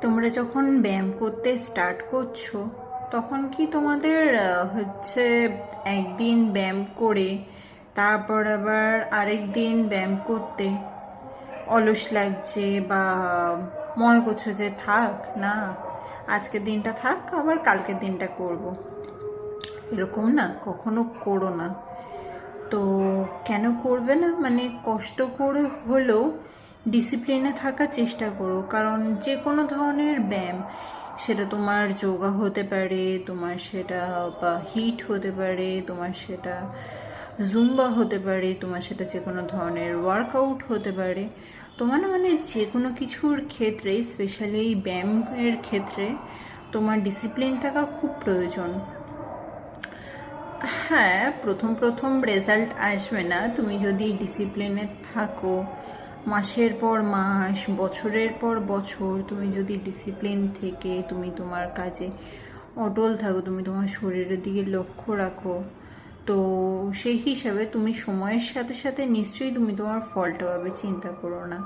তোমরা যখন ব্যায়াম করতে স্টার্ট করছো তখন কি তোমাদের একদিন ব্যায়াম করে তারপর আবার আরেক দিন ব্যায়াম করতে অলস লাগছে বা মনে করছো যে থাক না, আজকের দিনটা থাক, আবার কালকের দিনটা করব, এরকম না কখনো করো না। তো কেন করবে না, মানে কষ্ট করে হলেও ডিসিপ্লিনে থাকার চেষ্টা করো, কারণ যে কোনো ধরনের ব্যায়াম, সেটা তোমার যোগা হতে পারে, তোমার সেটা বা হিট হতে পারে, তোমার সেটা জুম্বা হতে পারে, তোমার সেটা যে কোনো ধরনের ওয়ার্কআউট হতে পারে, তোমার না মানে যে কোনো কিছুর ক্ষেত্রে, স্পেশালি এই ব্যায়ামের ক্ষেত্রে তোমার ডিসিপ্লিন থাকা খুব প্রয়োজন। হ্যাঁ, প্রথম প্রথম রেজাল্ট আসবে না, তুমি যদি ডিসিপ্লিনে থাকো, মাসের পর মাস, বছরের পর বছর তুমি যদি ডিসিপ্লিন থেকে তুমি তোমার কাজে অটল থাকো, তুমি তোমার শরীরের দিকে লক্ষ্য রাখো, তো সেই হিসাবে তুমি সময়ের সাথে সাথে নিশ্চয়ই তুমি তোমার ফলটা পাবে, চিন্তা করো না।